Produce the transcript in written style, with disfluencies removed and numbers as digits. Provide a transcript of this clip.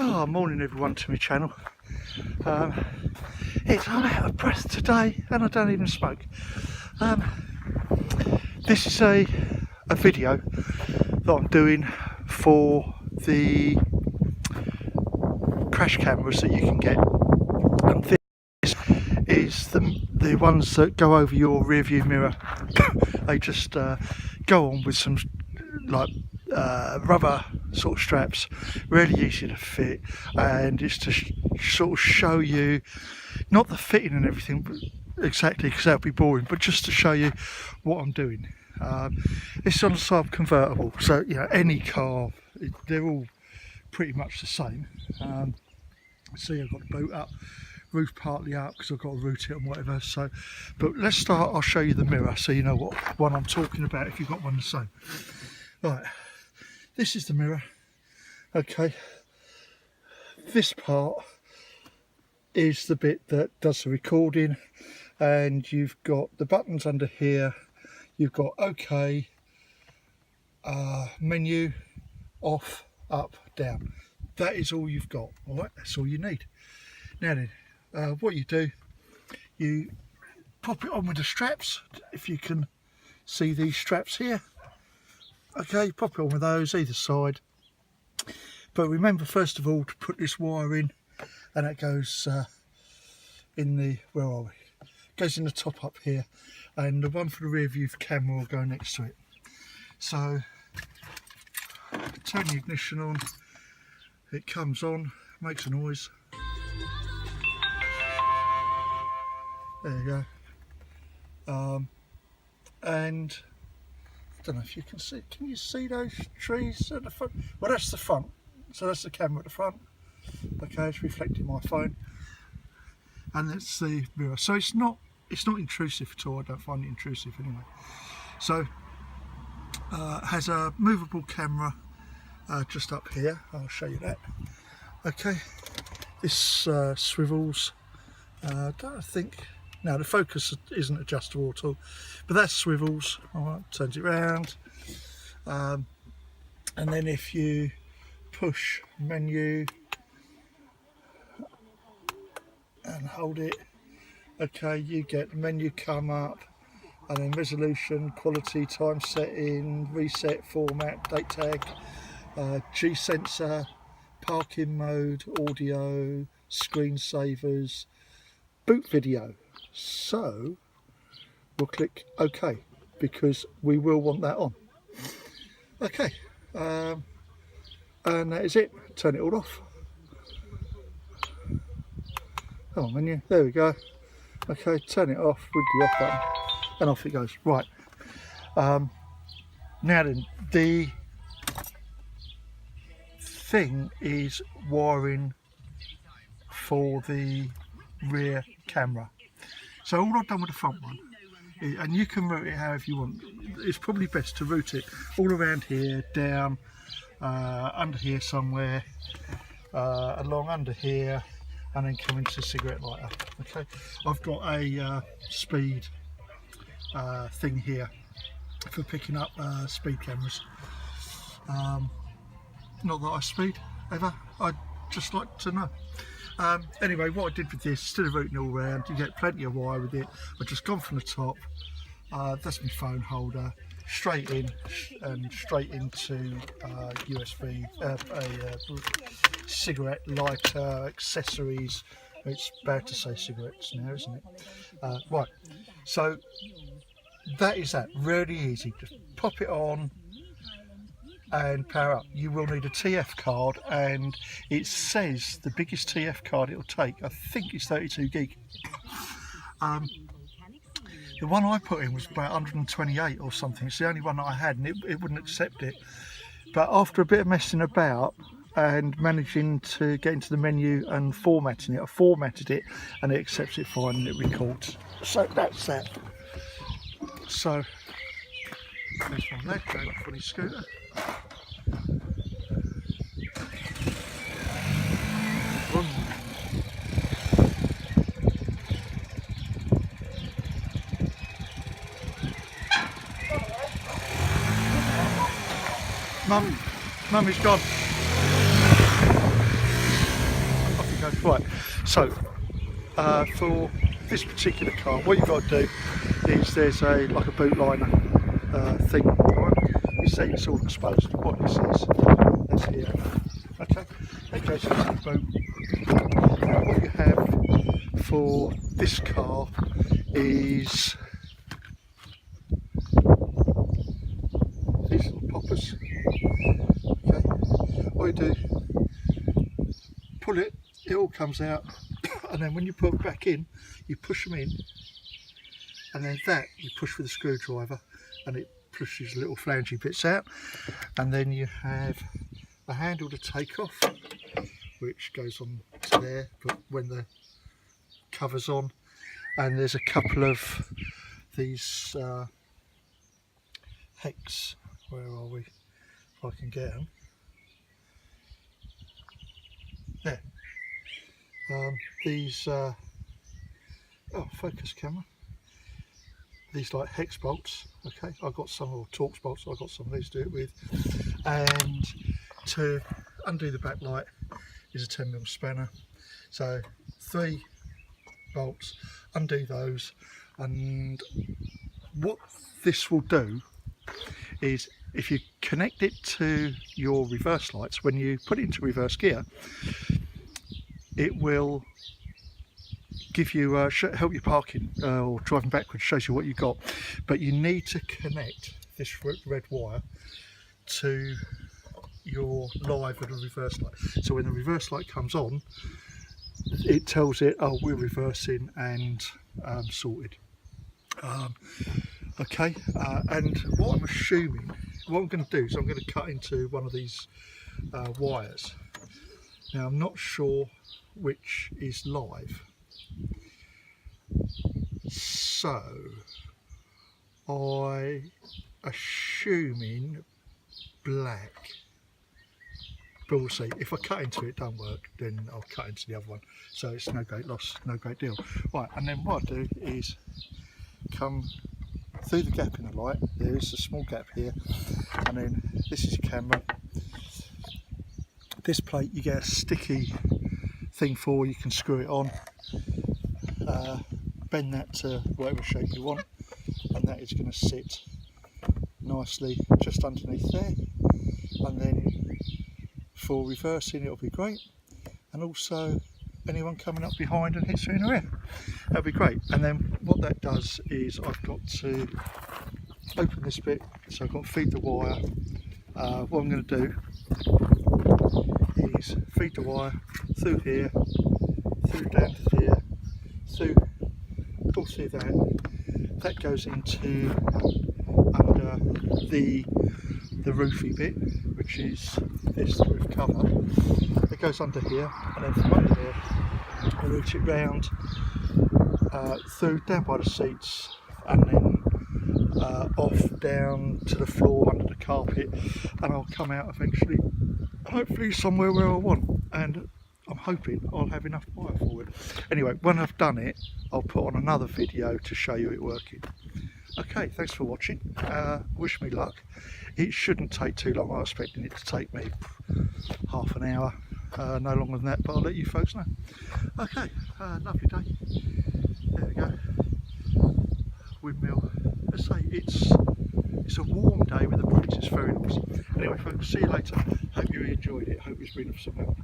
Oh, morning everyone to my channel. I'm out of breath today and I don't even smoke. This is a video that I'm doing for the crash cameras that you can get. And this is the ones that go over your rear view mirror. They just go on with some like rubber sort of straps, really easy to fit, and it's to sort of show you not the fitting and everything exactly, because that would be boring, but just to show you what I'm doing. It's on a Saab convertible, so you know, any car, they're all pretty much the same. See, I've got the boot up, roof partly up because I've got to route it and whatever. So, but let's start. I'll show you the mirror so you know what one I'm talking about if you've got one the same. Right, this is the mirror. Okay, this part is the bit that does the recording, and you've got the buttons under here. You've got OK, menu, off, up, down. That is all you've got. All right, that's all you need. Now then, what you do, you pop it on with the straps. If you can see these straps here, okay, pop it on with those either side. But remember, first of all, to put this wire in, and it goes in the, where are we? Goes in the top up here, and the one for the rear view camera will go next to it. So turn the ignition on, it comes on, makes a noise. There you go. And I don't know if you can see, can you see those trees at the front? Well, that's the front, so that's the camera at the front. Okay, it's reflecting my phone, and that's the mirror. So it's not intrusive at all. I don't find it intrusive anyway. So it has a movable camera just up here. I'll show you that. Okay, this swivels. Don't think. Now the focus isn't adjustable at all, but that swivels. All right, turns it round, and then if you push menu and hold it, okay, you get the menu come up, and then resolution, quality, time setting, reset, format, date tag, G sensor, parking mode, audio, screensavers, boot video. So we'll click OK because we will want that on. Okay, and that is it. Turn it all off. Come on, menu. There we go. Okay, turn it off with the off button, and off it goes. Right. Now then, the thing is wiring for the rear camera. So all I've done with the front one, and you can route it however you want. It's probably best to route it all around here, down, under here somewhere, along under here, and then come into the cigarette lighter. Okay, I've got a speed thing here for picking up speed cameras. Not that I speed ever, I'd just like to know. Anyway, what I did with this, instead of routing all around, you get plenty of wire with it. I've just gone from the top, that's my phone holder, straight in and straight into USB, a cigarette lighter, accessories. It's bad to say cigarettes now, isn't it? Right, so that is that, really easy. Just pop it on and power up. You will need a TF card, and it says the biggest TF card it'll take, I think, is 32 gig. The one I put in was about 128 or something. It's the only one that I had, and it wouldn't accept it. But after a bit of messing about and managing to get into the menu and formatting it, I formatted it and it accepts it fine and it records. So that's that. So there's one there, going off on his scooter. Mum is gone. So for this particular car, what you've got to do is there's like a boot liner thing, right? You see it's all exposed. What this is, that's here. Okay, that goes into the boot. Now what you have for this car is these little poppers. Okay, what you do, pull it, it all comes out, and then when you put it back in, you push them in, and then that you push with a screwdriver and it pushes little flangey bits out, and then you have a handle to take off which goes on to there, but when the cover's on, and there's a couple of these hex, where are we, if I can get them, there, these oh, focus camera, these like hex bolts. Okay, I've got some, or Torx bolts, I've got some of these to do it with, and to undo the backlight is a 10mm spanner. So 3 bolts, undo those, and what this will do is if you connect it to your reverse lights, when you put it into reverse gear, it will give you help you parking or driving backwards, shows you what you got, but you need to connect this red wire to your live and reverse light. So when the reverse light comes on, it tells it, oh, we're reversing and sorted. Okay, and what I'm assuming, what I'm going to do is I'm going to cut into one of these wires. Now I'm not sure which is live, so I assuming black, but we'll see. If I cut into it, don't work, then I'll cut into the other one, so it's no great loss, no great deal. Right, and then what I do is come through the gap in the light. There is a small gap here, and then this is your camera. This plate you get a sticky thing for, you can screw it on, bend that to whatever shape you want, and that is going to sit nicely just underneath there, and then for reversing it'll be great, and also anyone coming up behind and hits you in the rear, that'll be great. And then what that does is I've got to open this bit, so I've got to feed the wire. What I'm going to do is feed the wire through here, through down to here, through, all through that goes into under the roofy bit, which is this roof cover. It goes under here, and then from under there I route it round through down by the seats, and then off down to the floor under the carpet, and I'll come out eventually, hopefully somewhere where I want, and I'm hoping I'll have enough wire for it. Anyway, when I've done it, I'll put on another video to show you it working. Okay, thanks for watching. Wish me luck. It shouldn't take too long. I'm expecting it to take me half an hour, no longer than that, but I'll let you folks know. Okay, lovely day. There we go. Windmill. Let's say it's a warm day with the breeze. It's very nice. Anyway folks, see you later. Hope you enjoyed it. Hope it's been of some help.